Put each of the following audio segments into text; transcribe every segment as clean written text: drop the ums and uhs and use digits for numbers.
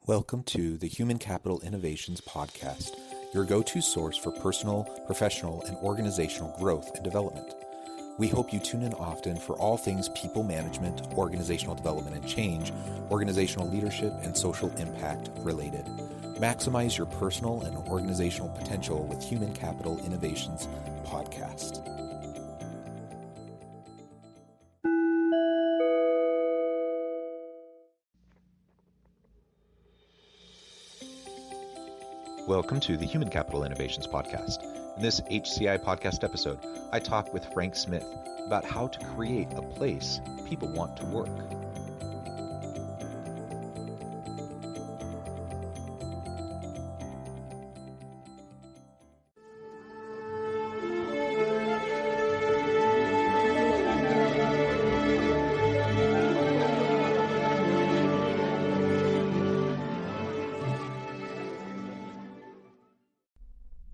Welcome to the Human Capital Innovations Podcast, your go-to source for personal, professional, and organizational growth and development. We hope you tune in often for all things people management, organizational development and change, organizational leadership, and social impact related. Maximize your personal and organizational potential with Human Capital Innovations Podcast. Welcome to the Human Capital Innovations Podcast. In this HCI podcast episode, I talk with Frank Smith about how to create a place people want to work.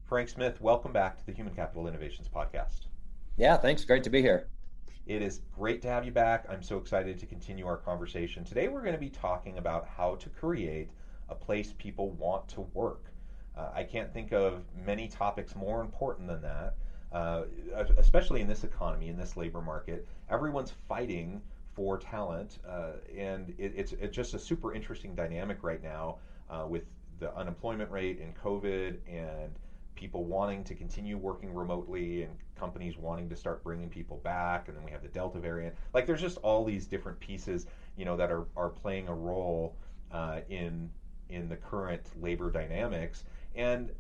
Frank Smith, welcome back to the Human Capital Innovations Podcast. Yeah, thanks. Great to be here. It is great to have you back. I'm so excited to continue our conversation. Today we're going to be talking about how to create a place people want to work. I can't think of many topics more important than that, especially in this economy, in this labor market. Everyone's fighting for talent, and it's just a super interesting dynamic right now with the unemployment rate and COVID and people wanting to continue working remotely and companies wanting to start bringing people back, and then we have the Delta variant. Like, there's just all these different pieces, that are playing a role in the current labor dynamics, and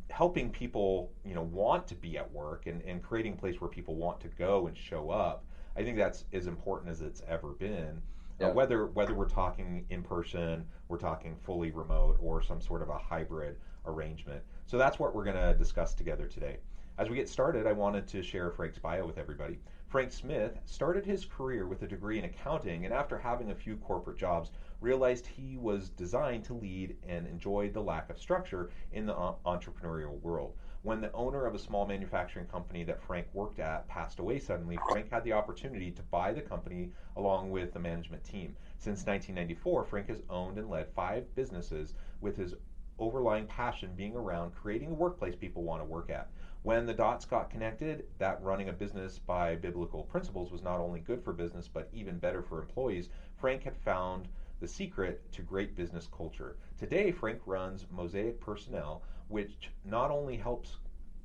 helping people want to be at work and creating a place where people want to go and show up. I think that's as important as it's ever been. Yeah. Whether we're talking in person, we're talking fully remote, or some sort of a hybrid arrangement. So that's what we're going to discuss together today. As we get started, I wanted to share Frank's bio with everybody. Frank Smith started his career with a degree in accounting, and after having a few corporate jobs, realized he was designed to lead and enjoyed the lack of structure in the entrepreneurial world. When the owner of a small manufacturing company that Frank worked at passed away suddenly, Frank had the opportunity to buy the company along with the management team. Since 1994, Frank has owned and led 5 businesses, with his overlying passion being around creating a workplace people want to work at. When the dots got connected, that running a business by biblical principles was not only good for business, but even better for employees, Frank had found the secret to great business culture. Today, Frank runs Mosaic Personnel, which not only helps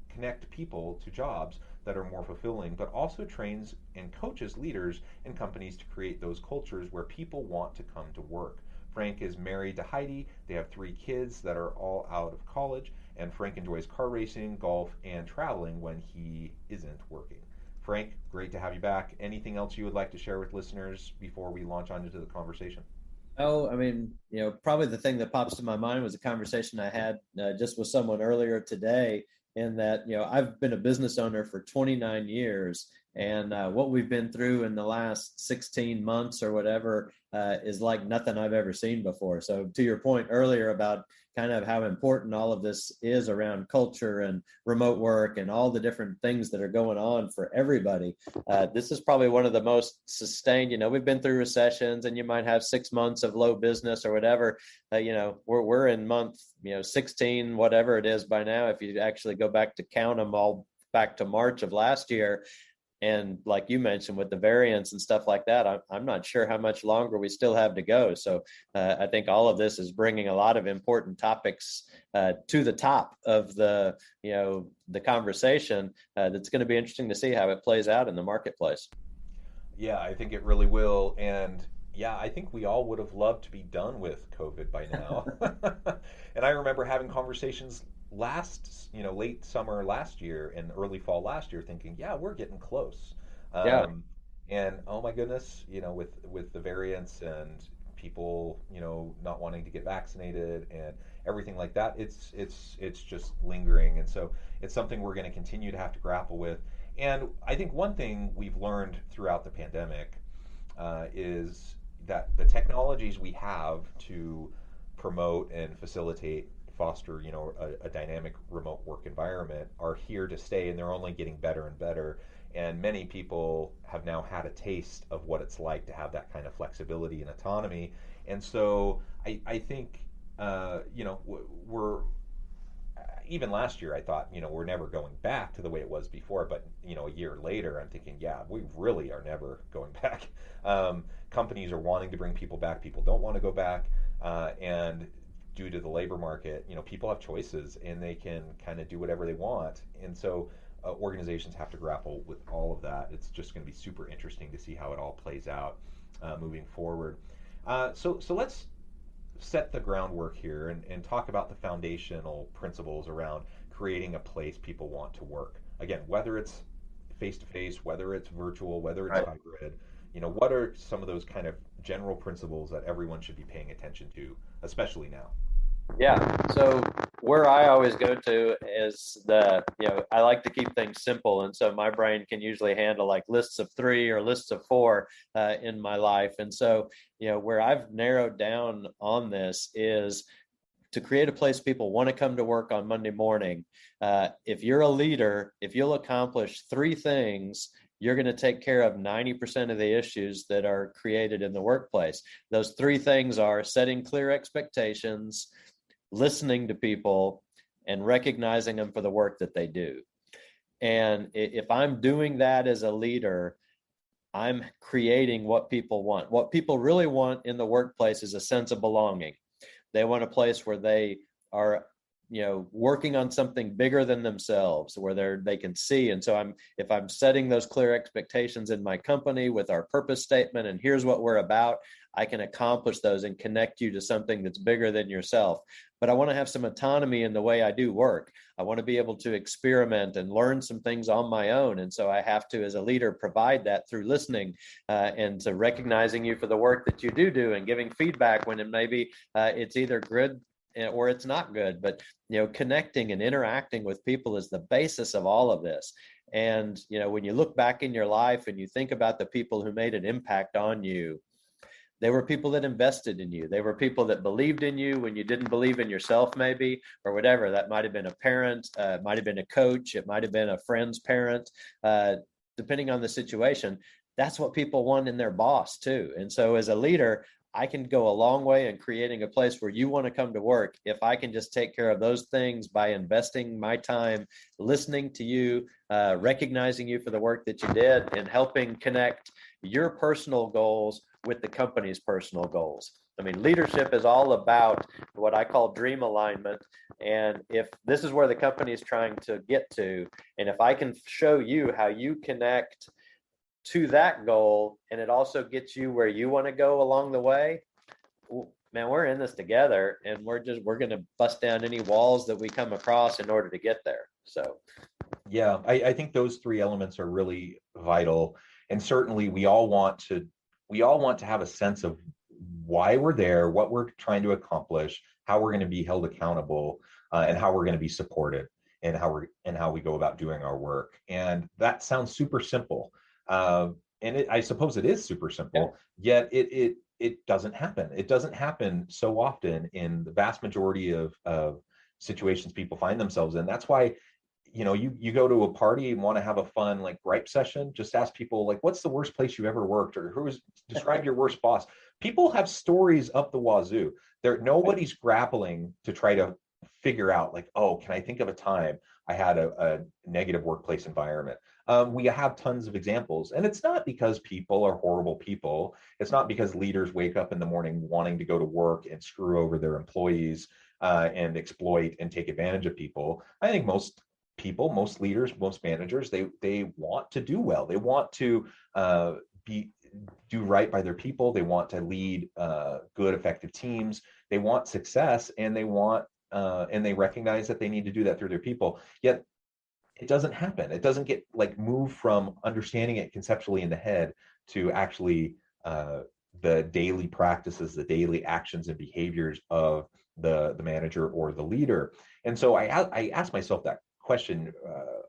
connect people to jobs that are more fulfilling, but also trains and coaches leaders in companies to create those cultures where people want to come to work. Frank is married to Heidi. They have 3 kids that are all out of college, and Frank enjoys car racing, golf, and traveling when he isn't working. Frank, great to have you back. Anything else you would like to share with listeners before we launch on into the conversation? Oh, I mean, probably the thing that pops to my mind was a conversation I had just with someone earlier today, in that, I've been a business owner for 29 years, and what we've been through in the last 16 months or whatever is like nothing I've ever seen before. So to your point earlier about kind of how important all of this is around culture and remote work and all the different things that are going on for everybody, this is probably one of the most sustained. We've been through recessions, and you might have 6 months of low business or whatever. We're in month 16, whatever it is by now, if you actually go back to count them all back to March of last year. And like you mentioned, with the variants and stuff like that, I'm not sure how much longer we still have to go. So I think all of this is bringing a lot of important topics to the top of the conversation. That's going to be interesting to see how it plays out in the marketplace. Yeah, I think it really will. And yeah, I think we all would have loved to be done with COVID by now. And I remember having conversations late summer last year and early fall last year, thinking, yeah, we're getting close. And oh my goodness, with the variants and people, not wanting to get vaccinated and everything like that, it's just lingering. And so it's something we're going to continue to have to grapple with. And I think one thing we've learned throughout the pandemic is that the technologies we have to promote and facilitate, foster, a dynamic remote work environment are here to stay, and they're only getting better and better. And many people have now had a taste of what it's like to have that kind of flexibility and autonomy. And so I think we're even last year I thought, we're never going back to the way it was before. But, a year later, I'm thinking, yeah, we really are never going back. Companies are wanting to bring people back. People don't want to go back. And due to the labor market, people have choices and they can kind of do whatever they want. And so organizations have to grapple with all of that. It's just going to be super interesting to see how it all plays out moving forward. So let's set the groundwork here and talk about the foundational principles around creating a place people want to work. Again, whether it's face to face, whether it's virtual, whether it's Right. hybrid, what are some of those kind of general principles that everyone should be paying attention to, especially now? Yeah. So where I always go to is I like to keep things simple. And so my brain can usually handle like lists of three or lists of four in my life. And so, where I've narrowed down on this is to create a place people want to come to work on Monday morning. If you're a leader, if you'll accomplish three things, you're going to take care of 90% of the issues that are created in the workplace. Those three things are setting clear expectations, listening to people, and recognizing them for the work that they do. And if I'm doing that as a leader, I'm creating what people want. What people really want in the workplace is a sense of belonging. They want a place where they are, working on something bigger than themselves, where they can see. And so if I'm setting those clear expectations in my company with our purpose statement, and here's what we're about, I can accomplish those and connect you to something that's bigger than yourself. But I want to have some autonomy in the way I do work. I want to be able to experiment and learn some things on my own. And so I have to, as a leader, provide that through listening and to recognizing you for the work that you do and giving feedback when it maybe it's either good or it's not good. But, connecting and interacting with people is the basis of all of this. And, when you look back in your life and you think about the people who made an impact on you, they were people that invested in you. They were people that believed in you when you didn't believe in yourself, maybe, or whatever. That might have been a parent, it might have been a coach, it might have been a friend's parent, depending on the situation. That's what people want in their boss, too. And so as a leader, I can go a long way in creating a place where you want to come to work if I can just take care of those things by investing my time listening to you, recognizing you for the work that you did, and helping connect your personal goals with the company's personal goals. I mean, leadership is all about what I call dream alignment. And if this is where the company is trying to get to, and if I can show you how you connect to that goal, and it also gets you where you want to go along the way, man, we're in this together, and we're going to bust down any walls that we come across in order to get there. So Yeah, I think those three elements are really vital. And certainly we all want to have a sense of why we're there, what we're trying to accomplish, how we're going to be held accountable, and how we're going to be supported, and how we go about doing our work. And that sounds super simple, and I suppose it is super simple. Yet it doesn't happen. It doesn't happen so often in the vast majority of situations people find themselves in. That's why you go to a party and want to have a fun like gripe session. Just ask people like, what's the worst place you've ever worked, or describe your worst boss. People have stories up the wazoo. Nobody's grappling to try to figure out like, oh, can I think of a time I had a negative workplace environment? We have tons of examples, and it's not because people are horrible people. It's not because leaders wake up in the morning wanting to go to work and screw over their employees and exploit and take advantage of people. I think most people, most leaders, most managers, they want to do well. They want to do right by their people. They want to lead good, effective teams. They want success, and they recognize that they need to do that through their people. Yet it doesn't happen. It doesn't get like moved from understanding it conceptually in the head to actually the daily practices, the daily actions and behaviors of the manager or the leader. And so I ask myself that question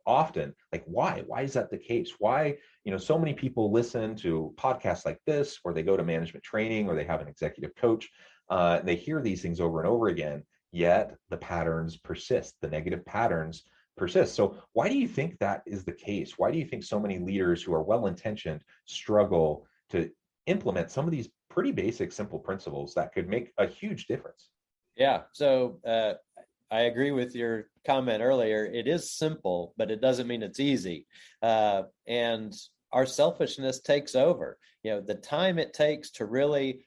often, like, why is that the case? Why, so many people listen to podcasts like this, or they go to management training, or they have an executive coach, and they hear these things over and over again, yet the patterns persist, the negative patterns persist. So why do you think that is the case? Why do you think so many leaders who are well-intentioned struggle to implement some of these pretty basic, simple principles that could make a huge difference? Yeah. So I agree with your comment earlier. It is simple, but it doesn't mean it's easy. And our selfishness takes over. The time it takes to really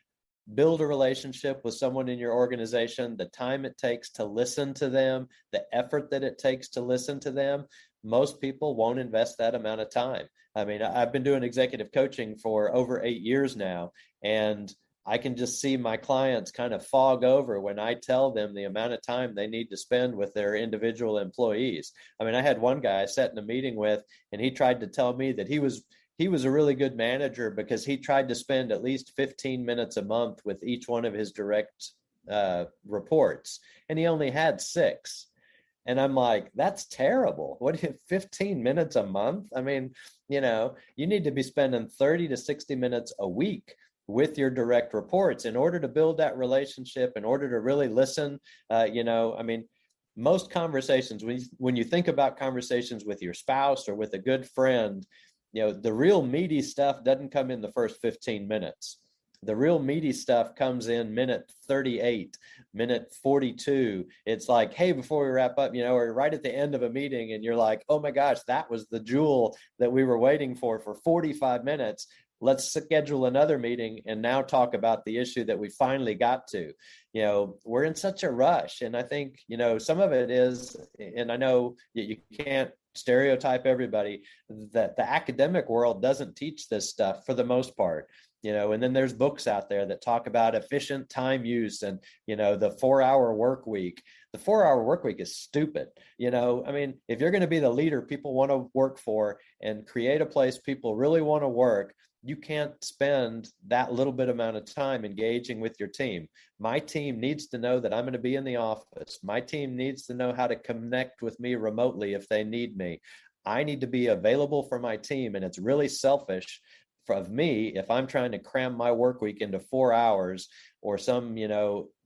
build a relationship with someone in your organization, the time it takes to listen to them, the effort that it takes to listen to them, most people won't invest that amount of time. I mean, I've been doing executive coaching for over 8 years now, and I can just see my clients kind of fog over when I tell them the amount of time they need to spend with their individual employees. I mean, I had one guy I sat in a meeting with, and he tried to tell me that he was a really good manager because he tried to spend at least 15 minutes a month with each one of his direct reports, and he only had 6. And I'm like, that's terrible. What, 15 minutes a month? I mean, you need to be spending 30 to 60 minutes a week with your direct reports in order to build that relationship, in order to really listen. I mean, most conversations, when you think about conversations with your spouse or with a good friend, the real meaty stuff doesn't come in the first 15 minutes. The real meaty stuff comes in minute 38, minute 42. It's like, hey, before we wrap up, or right at the end of a meeting, and you're like, oh my gosh, that was the jewel that we were waiting for 45 minutes. Let's schedule another meeting and now talk about the issue that we finally got to. We're in such a rush. And I think, some of it is, and I know you can't stereotype everybody, that the academic world doesn't teach this stuff for the most part. And then there's books out there that talk about efficient time use and, the 4-hour work week. The 4-hour work week is stupid. I mean, if you're going to be the leader people want to work for and create a place people really want to work, you can't spend that little bit amount of time engaging with your team. My team needs to know that I'm going to be in the office. My team needs to know how to connect with me remotely if they need me. I need to be available for my team. And it's really selfish of me if I'm trying to cram my work week into 4 hours or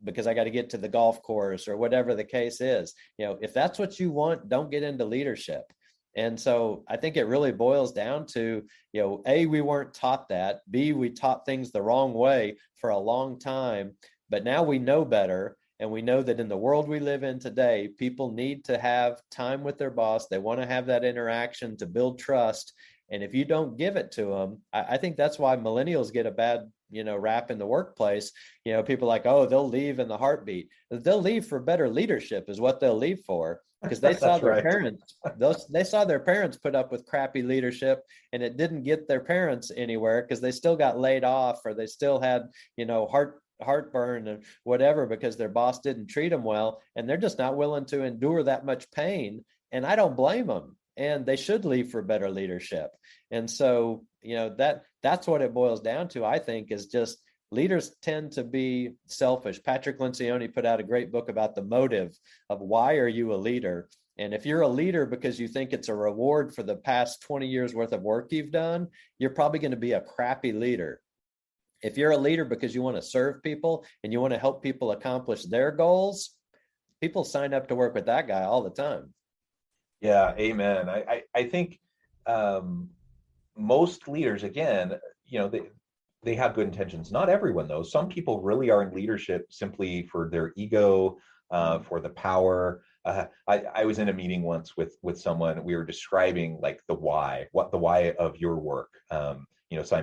because I got to get to the golf course or whatever the case is. If that's what you want, don't get into leadership. And so I think it really boils down to, A, we weren't taught that. B, we taught things the wrong way for a long time, but now we know better. And we know that in the world we live in today, people need to have time with their boss. They want to have that interaction to build trust. And if you don't give it to them, I think that's why millennials get a bad, rap in the workplace. People like, oh, they'll leave in the heartbeat. They'll leave for better leadership is what they'll leave for, because they saw their parents, they saw their parents put up with crappy leadership, and it didn't get their parents anywhere because they still got laid off, or they still had, heartburn and whatever because their boss didn't treat them well, and they're just not willing to endure that much pain. And I don't blame them. And they should leave for better leadership. And so, that's what it boils down to, I think, is just leaders tend to be selfish. Patrick Lencioni put out a great book about the motive of why are you a leader? And if you're a leader because you think it's a reward for the past 20 years worth of work you've done, you're probably going to be a crappy leader. If you're a leader because you want to serve people and you want to help people accomplish their goals, people sign up to work with that guy all the time. Yeah, amen. I think most leaders, again, they have good intentions. Not everyone, though. Some people really are in leadership simply for their ego, for the power. I was in a meeting once with someone. We were describing like the why of your work. Simon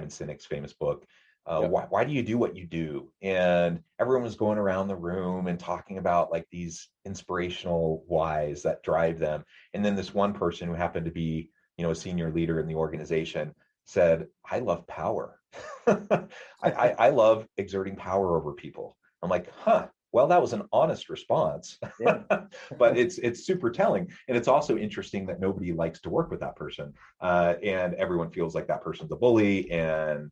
Sinek's famous book. Why do you do what you do? And everyone was going around the room and talking about like these inspirational whys that drive them. And then this one person who happened to be, a senior leader in the organization said, I love power. I love exerting power over people. I'm like, well, that was an honest response. Yeah. But it's super telling. And it's also interesting that nobody likes to work with that person. And everyone feels like that person's a bully and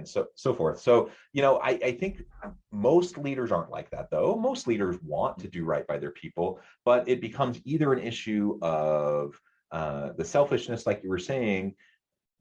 so forth. So, I think most leaders aren't like that, though. Most leaders want to do right by their people, but it becomes either an issue of the selfishness, like you were saying,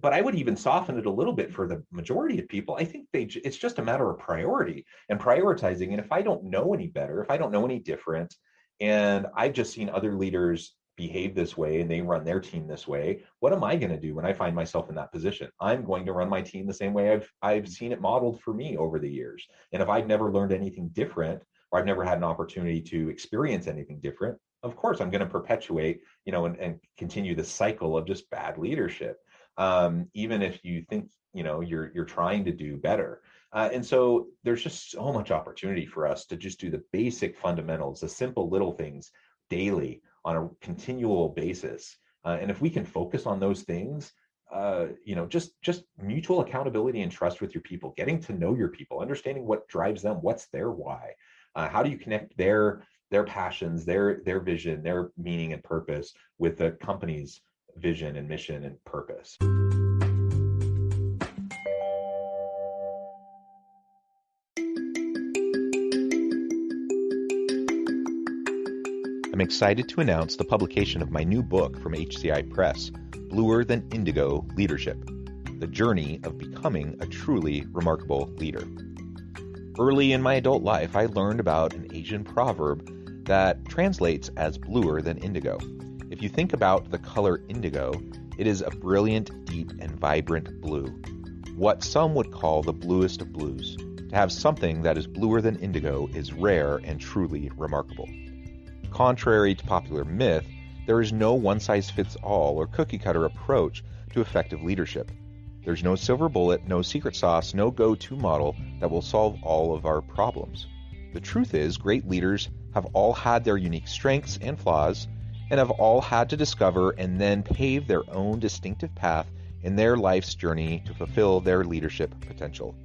but I would even soften it a little bit for the majority of people. I think it's just a matter of priority and prioritizing. And if I don't know any better, if I don't know any different, and I've just seen other leaders behave this way and they run their team this way, what am I going to do when I find myself in that position? I'm going to run my team the same way I've seen it modeled for me over the years. And if I've never learned anything different, or I've never had an opportunity to experience anything different, of course I'm going to perpetuate, and continue the cycle of just bad leadership, even if you think, you're trying to do better. And so there's just so much opportunity for us to just do the basic fundamentals, the simple little things daily on a continual basis. And if we can focus on those things, just mutual accountability and trust with your people, getting to know your people, understanding what drives them, what's their why, how do you connect their passions, their vision, their meaning and purpose with the company's vision and mission and purpose. I'm excited to announce the publication of my new book from HCI Press, Bluer Than Indigo Leadership: The Journey of Becoming a Truly Remarkable Leader. Early in my adult life, I learned about an Asian proverb that translates as bluer than indigo. If you think about the color indigo, it is a brilliant, deep, and vibrant blue, what some would call the bluest of blues. To have something that is bluer than indigo is rare and truly remarkable. Contrary to popular myth, there is no one-size-fits-all or cookie-cutter approach to effective leadership. There's no silver bullet, no secret sauce, no go-to model that will solve all of our problems. The truth is, great leaders have all had their unique strengths and flaws, and have all had to discover and then pave their own distinctive path in their life's journey to fulfill their leadership potential.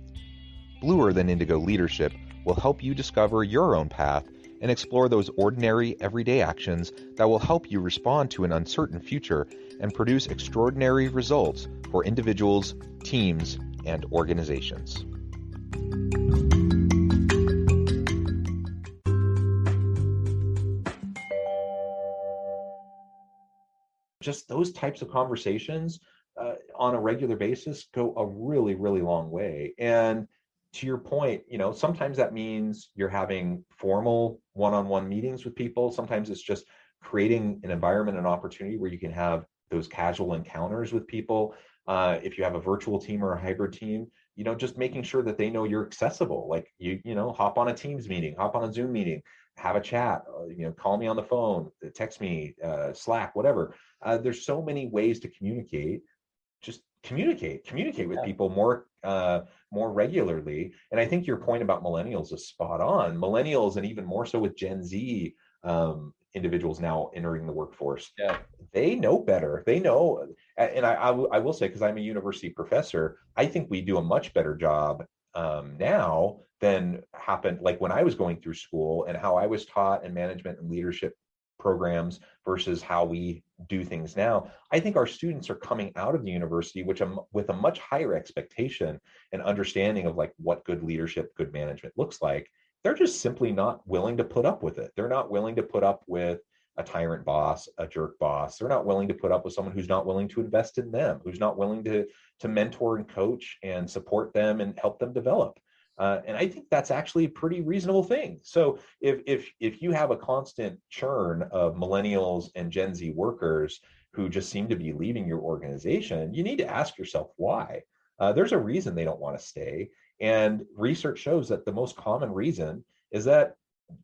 Bluer Than Indigo Leadership will help you discover your own path and explore those ordinary, everyday actions that will help you respond to an uncertain future and produce extraordinary results for individuals, teams, and organizations. Just those types of conversations on a regular basis go a really, really long way. And to your point, sometimes that means you're having formal one-on-one meetings with people. Sometimes it's just creating an environment and opportunity where you can have those casual encounters with people. If you have a virtual team or a hybrid team, just making sure that they know you're accessible. Like hop on a Teams meeting, hop on a Zoom meeting, have a chat, call me on the phone, text me, Slack, whatever. There's so many ways to communicate. Just communicate with people more regularly. And I think your point about millennials is spot on. Millennials, and even more so with Gen Z individuals now entering the workforce, they know better. They know, and I will say, because I'm a university professor, I think we do a much better job now than happened like when I was going through school, and how I was taught in management and leadership programs versus how we do things now. I think our students are coming out of the university with a much higher expectation and understanding of like what good leadership, good management looks like. They're just simply not willing to put up with it. They're not willing to put up with a tyrant boss, a jerk boss. They're not willing to put up with someone who's not willing to invest in them, who's not willing to mentor and coach and support them and help them develop. And I think that's actually a pretty reasonable thing. So if you have a constant churn of millennials and Gen Z workers who just seem to be leaving your organization, you need to ask yourself why. There's a reason they don't want to stay. And research shows that the most common reason is that,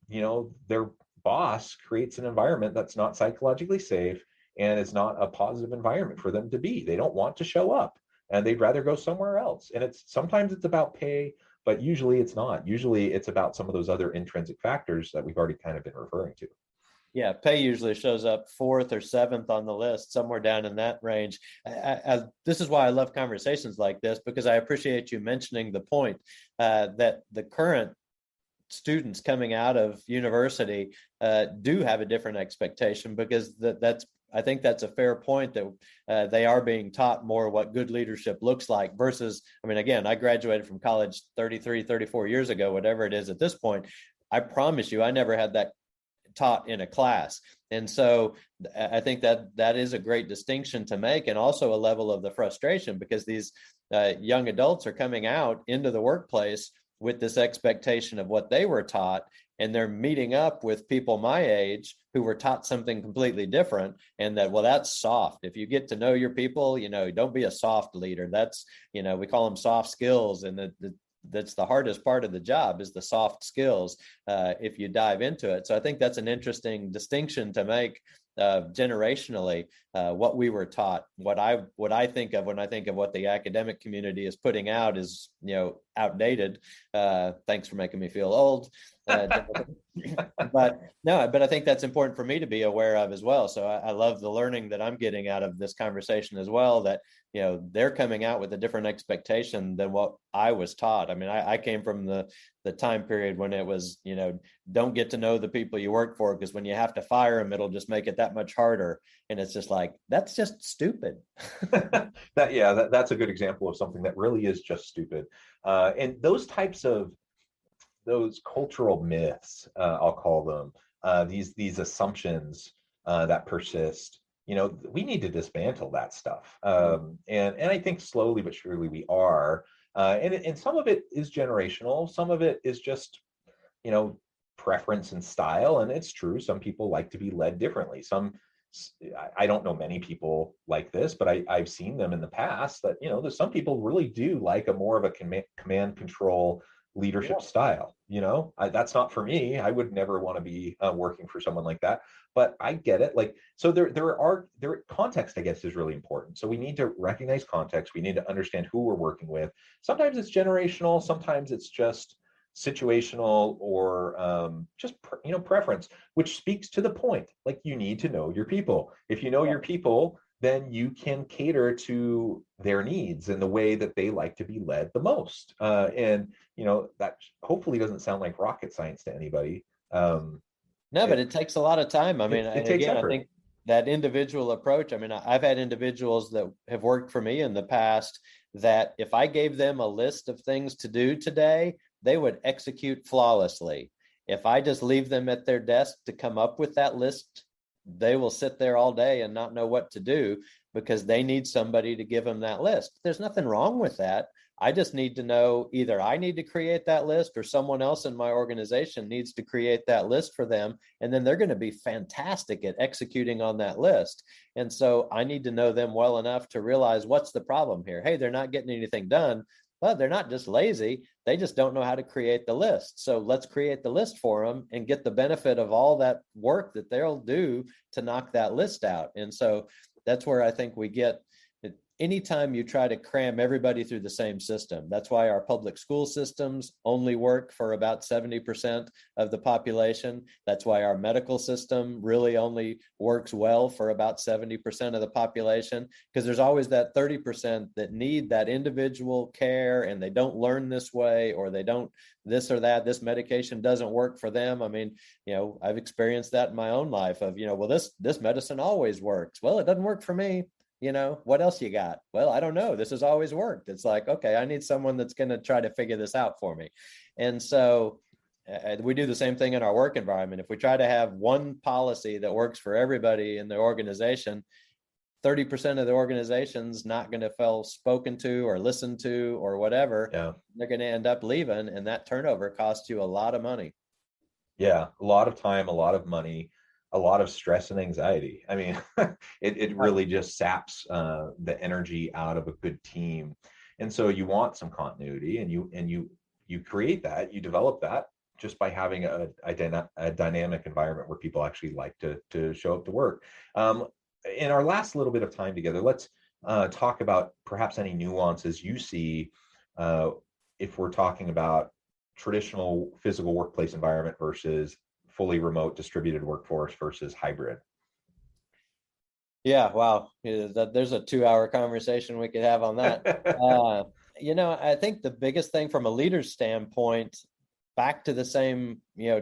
their boss creates an environment that's not psychologically safe and it's not a positive environment for them to be. They don't want to show up and they'd rather go somewhere else. And sometimes it's about pay, but usually it's not. Usually it's about some of those other intrinsic factors that we've already kind of been referring to. Yeah, pay usually shows up fourth or seventh on the list, somewhere down in that range. This is why I love conversations like this, because I appreciate you mentioning the point that the current students coming out of university do have a different expectation, because I think that's a fair point, that they are being taught more what good leadership looks like versus, again, I graduated from college 33, 34 years ago, whatever it is at this point. I promise you, I never had that taught in a class. And so I think that is a great distinction to make, and also a level of the frustration, because these young adults are coming out into the workplace with this expectation of what they were taught, and they're meeting up with people my age who were taught something completely different, and that's soft. If you get to know your people, don't be a soft leader. That's, we call them soft skills, and that's the hardest part of the job, is the soft skills, if you dive into it. So I think that's an interesting distinction to make, generationally, what we were taught. What I think of when I think of what the academic community is putting out is, outdated. Thanks for making me feel old. But no, but I think that's important for me to be aware of as well. So I love the learning that I'm getting out of this conversation as well, that, they're coming out with a different expectation than what I was taught. I mean, I came from the time period when it was, don't get to know the people you work for, because when you have to fire them, it'll just make it that much harder. And it's just like, that's just stupid. That's a good example of something that really is just stupid. And those types of those cultural myths, I'll call them, these assumptions that persist. We need to dismantle that stuff, and I think slowly but surely we are. And some of it is generational, some of it is just preference and style. And it's true, some people like to be led differently. I don't know many people like this, but I've seen them in the past that there's some people really do like a more of a command control leadership style. That's not for me. I would never want to be working for someone like that, but I get it. Like, so there context, I guess, is really important. So we need to recognize context. We need to understand who we're working with. Sometimes it's generational, sometimes it's just situational, or just preference, which speaks to the point. Like, you need to know your people. If you know your people, then you can cater to their needs in the way that they like to be led the most. And that hopefully doesn't sound like rocket science to anybody. No, but it takes a lot of time. I mean, it takes effort. I think that individual approach, I mean, I've had individuals that have worked for me in the past that if I gave them a list of things to do today, they would execute flawlessly. If I just leave them at their desk to come up with that list, they will sit there all day and not know what to do, because they need somebody to give them that list. There's nothing wrong with that. I just need to know, either I need to create that list or someone else in my organization needs to create that list for them. And then they're going to be fantastic at executing on that list. And so I need to know them well enough to realize, what's the problem here? Hey, they're not getting anything done, but they're not just lazy. They just don't know how to create the list. So let's create the list for them and get the benefit of all that work that they'll do to knock that list out. And so that's where I think we get, anytime you try to cram everybody through the same system. That's why our public school systems only work for about 70% of the population. That's why our medical system really only works well for about 70% of the population, because there's always that 30% that need that individual care, and they don't learn this way, or they don't this or that, this medication doesn't work for them. I mean, I've experienced that in my own life of, well, this medicine always works. Well, it doesn't work for me. What else you got? Well, I don't know. This has always worked. It's like, okay, I need someone that's going to try to figure this out for me. And so we do the same thing in our work environment. If we try to have one policy that works for everybody in the organization, 30% of the organization's not going to feel spoken to or listened to or whatever. Yeah. They're going to end up leaving, and that turnover costs you a lot of money. Yeah, a lot of time, a lot of money, a lot of stress and anxiety. I mean, it really just saps the energy out of a good team. And so you want some continuity, and you create that, you develop that just by having a dynamic environment where people actually like to show up to work. In our last little bit of time together, let's talk about perhaps any nuances you see if we're talking about traditional physical workplace environment versus fully remote distributed workforce versus hybrid. Yeah, wow. There's a 2-hour conversation we could have on that. I think the biggest thing from a leader's standpoint, back to the same,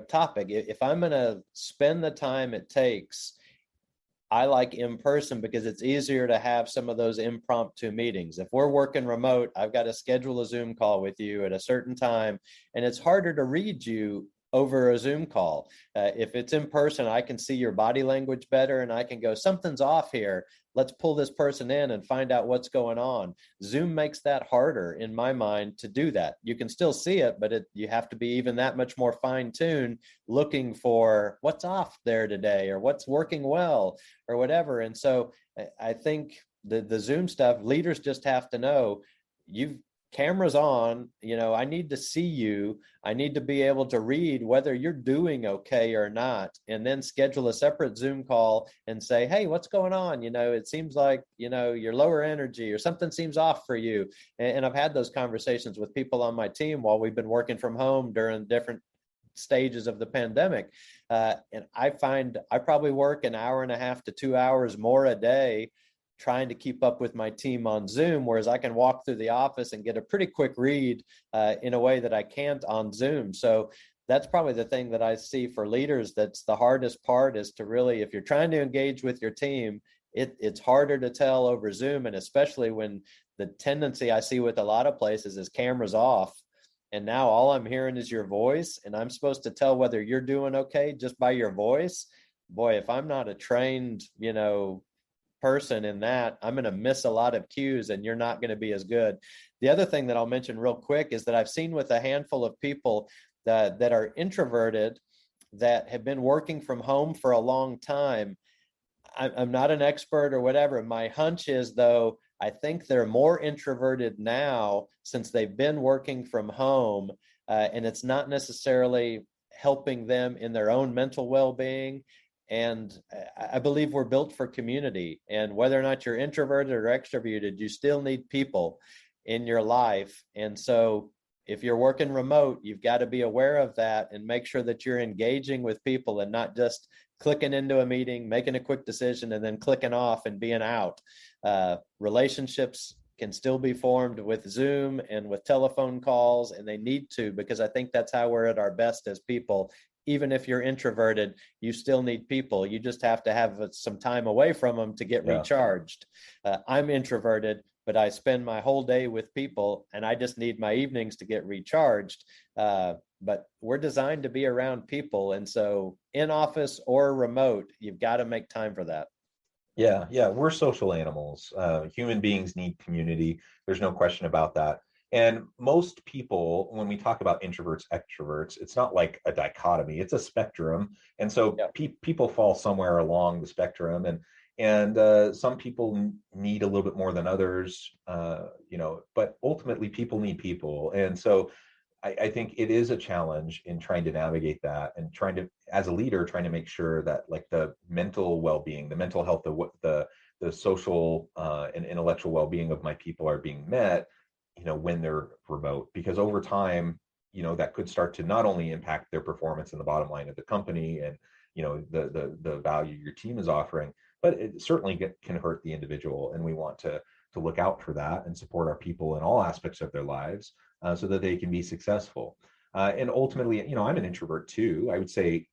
topic, if I'm going to spend the time it takes, I like in person because it's easier to have some of those impromptu meetings. If we're working remote, I've got to schedule a Zoom call with you at a certain time, and it's harder to read you over a Zoom call. If it's in person, I can see your body language better, and I can go, something's off here. Let's pull this person in and find out what's going on. Zoom makes that harder in my mind to do that. You can still see it, but you have to be even that much more fine-tuned, looking for what's off there today or what's working well or whatever. And so I think the Zoom stuff, leaders just have to know, you've cameras on, I need to see you. I need to be able to read whether you're doing okay or not, and then schedule a separate Zoom call and say, hey, what's going on? It seems like, you're lower energy or something seems off for you. And I've had those conversations with people on my team while we've been working from home during different stages of the pandemic. And I find I probably work an hour and a half to 2 hours more a day trying to keep up with my team on Zoom, whereas I can walk through the office and get a pretty quick read in a way that I can't on Zoom. So that's probably the thing that I see for leaders. That's the hardest part, is to really, if you're trying to engage with your team, it's harder to tell over Zoom. And especially when the tendency I see with a lot of places is cameras off. And now all I'm hearing is your voice, and I'm supposed to tell whether you're doing okay just by your voice. Boy, if I'm not a trained, person in that, I'm going to miss a lot of cues and you're not going to be as good. The other thing that I'll mention real quick is that I've seen with a handful of people that are introverted that have been working from home for a long time. I'm not an expert or whatever. My hunch is, though, I think they're more introverted now since they've been working from home, and it's not necessarily helping them in their own mental well-being. And I believe we're built for community, and whether or not you're introverted or extroverted, you still need people in your life. And so if you're working remote, you've got to be aware of that and make sure that you're engaging with people and not just clicking into a meeting, making a quick decision, and then clicking off and being out. Relationships can still be formed with Zoom and with telephone calls, and they need to, because I think that's how we're at our best as people. Even if you're introverted, you still need people. You just have to have some time away from them to get recharged. I'm introverted, but I spend my whole day with people, and I just need my evenings to get recharged. But we're designed to be around people. And so in office or remote, you've got to make time for that. Yeah, we're social animals. Human beings need community. There's no question about that. And most people, when we talk about introverts, extroverts, it's not like a dichotomy, it's a spectrum. And so people fall somewhere along the spectrum. And some people need a little bit more than others, but ultimately people need people. And so I think it is a challenge in trying to navigate that, and trying to, as a leader, trying to make sure that, like, the mental well-being, the mental health, the social and intellectual well-being of my people are being met, when they're remote. Because over time, that could start to not only impact their performance and the bottom line of the company, and the value your team is offering, but it certainly can hurt the individual. And we want to look out for that and support our people in all aspects of their lives, so that they can be successful. And ultimately, I'm an introvert too. I would say,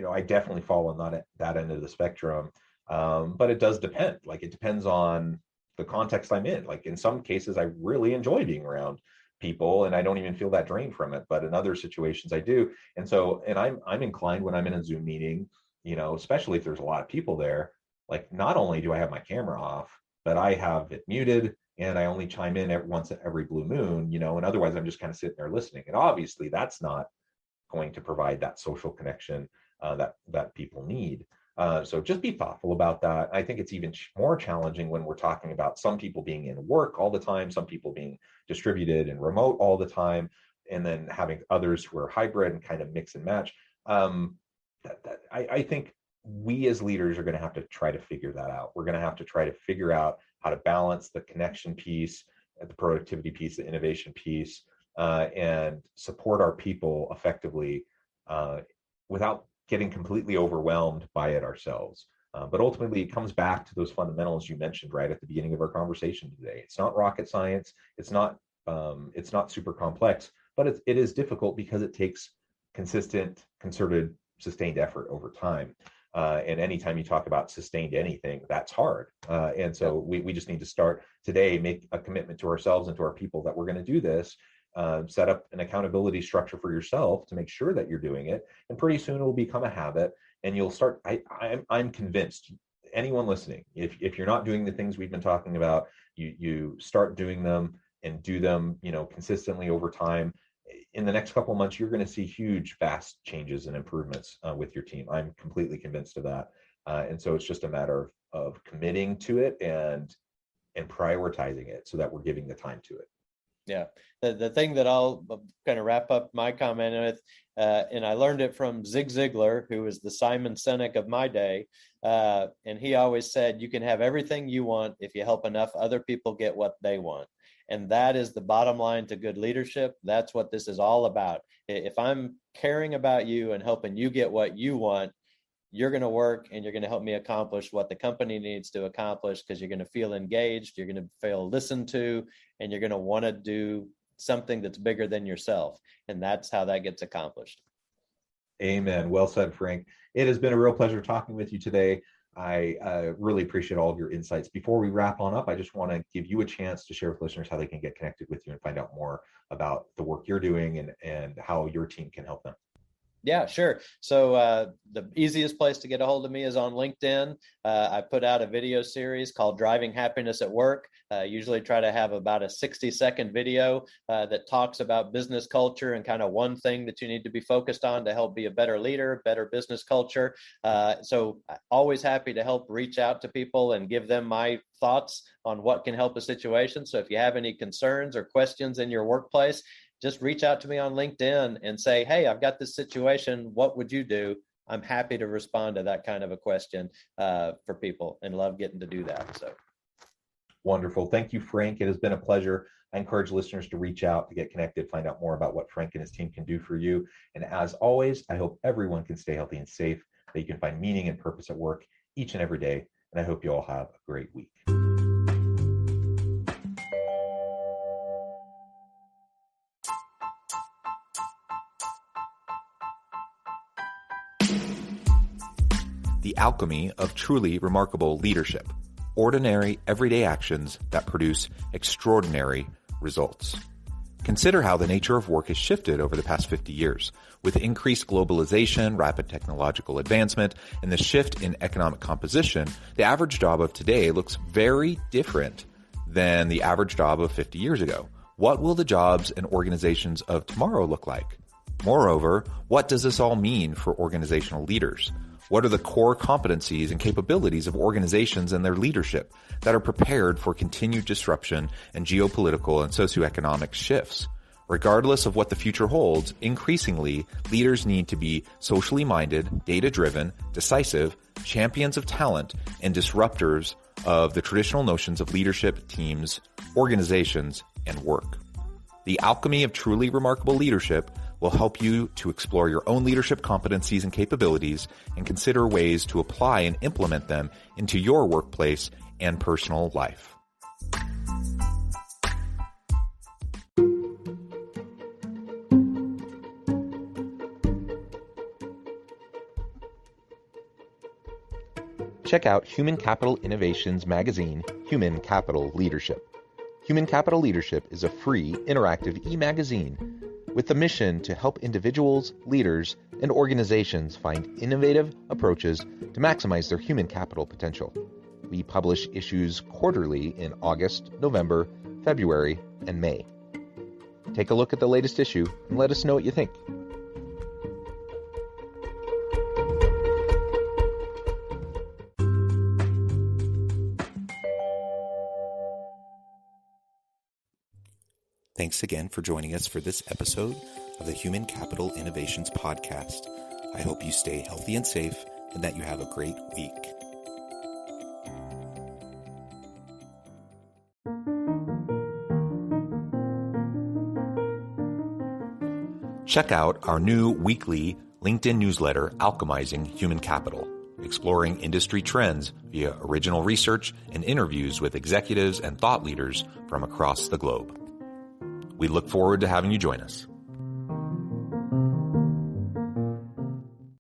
I definitely fall on that end of the spectrum. But it does depend. Like, it depends on the context I'm in. Like, in some cases, I really enjoy being around people and I don't even feel that drained from it. But in other situations, I do. And so, and I'm inclined, when I'm in a Zoom meeting, especially if there's a lot of people there, like, not only do I have my camera off, but I have it muted, and I only chime in once every blue moon, and otherwise I'm just kind of sitting there listening. And obviously that's not going to provide that social connection that people need. So just be thoughtful about that. I think it's even more challenging when we're talking about some people being in work all the time, some people being distributed and remote all the time, and then having others who are hybrid and kind of mix and match. I think we as leaders are going to have to try to figure that out. We're going to have to try to figure out how to balance the connection piece, the productivity piece, the innovation piece, and support our people effectively, without getting completely overwhelmed by it ourselves. But ultimately, it comes back to those fundamentals you mentioned right at the beginning of our conversation today. It's not rocket science. It's not super complex, but it is difficult because it takes consistent, concerted, sustained effort over time. And anytime you talk about sustained anything, that's hard. And so we just need to start today, make a commitment to ourselves and to our people that we're going to do this. Set up an accountability structure for yourself to make sure that you're doing it. And pretty soon it will become a habit, and you'll start. I'm convinced, anyone listening, if you're not doing the things we've been talking about, you start doing them and do them, consistently over time. In the next couple of months, you're going to see huge, vast changes and improvements with your team. I'm completely convinced of that. And so it's just a matter of committing to it and prioritizing it so that we're giving the time to it. Yeah. The thing that I'll kind of wrap up my comment with, and I learned it from Zig Ziglar, who was the Simon Sinek of my day. And he always said, you can have everything you want if you help enough other people get what they want. And that is the bottom line to good leadership. That's what this is all about. If I'm caring about you and helping you get what you want, you're going to work and you're going to help me accomplish what the company needs to accomplish, because you're going to feel engaged, you're going to feel listened to, and you're going to want to do something that's bigger than yourself. And that's how that gets accomplished. Amen. Well said, Frank. It has been a real pleasure talking with you today. I really appreciate all of your insights. Before we wrap on up, I just want to give you a chance to share with listeners how they can get connected with you and find out more about the work you're doing and how your team can help them. Yeah, sure. So the easiest place to get a hold of me is on LinkedIn. I put out a video series called Driving Happiness at Work. Usually try to have about a 60-second video that talks about business culture and kind of one thing that you need to be focused on to help be a better leader, better business culture. So always happy to help reach out to people and give them my thoughts on what can help a situation. So if you have any concerns or questions in your workplace, just reach out to me on LinkedIn and say, hey, I've got this situation. What would you do? I'm happy to respond to that kind of a question for people, and love getting to do that. So wonderful. Thank you, Frank. It has been a pleasure. I encourage listeners to reach out, to get connected, find out more about what Frank and his team can do for you. And as always, I hope everyone can stay healthy and safe, that you can find meaning and purpose at work each and every day. And I hope you all have a great week. The alchemy of truly remarkable leadership. Ordinary, everyday actions that produce extraordinary results. Consider how the nature of work has shifted over the past 50 years. With increased globalization, rapid technological advancement, and the shift in economic composition, the average job of today looks very different than the average job of 50 years ago. What will the jobs and organizations of tomorrow look like? Moreover, what does this all mean for organizational leaders? What are the core competencies and capabilities of organizations and their leadership that are prepared for continued disruption and geopolitical and socioeconomic shifts? Regardless of what the future holds, increasingly, leaders need to be socially minded, data-driven, decisive, champions of talent, and disruptors of the traditional notions of leadership, teams, organizations, and work. The alchemy of truly remarkable leadership will help you to explore your own leadership competencies and capabilities and consider ways to apply and implement them into your workplace and personal life. Check out Human Capital Innovations magazine, Human Capital Leadership. Human Capital Leadership is a free, interactive e-magazine with the mission to help individuals, leaders, and organizations find innovative approaches to maximize their human capital potential. We publish issues quarterly in August, November, February, and May. Take a look at the latest issue and let us know what you think. Thanks again for joining us for this episode of the Human Capital Innovations Podcast. I hope you stay healthy and safe and that you have a great week. Check out our new weekly LinkedIn newsletter, Alchemizing Human Capital, exploring industry trends via original research and interviews with executives and thought leaders from across the globe. We look forward to having you join us.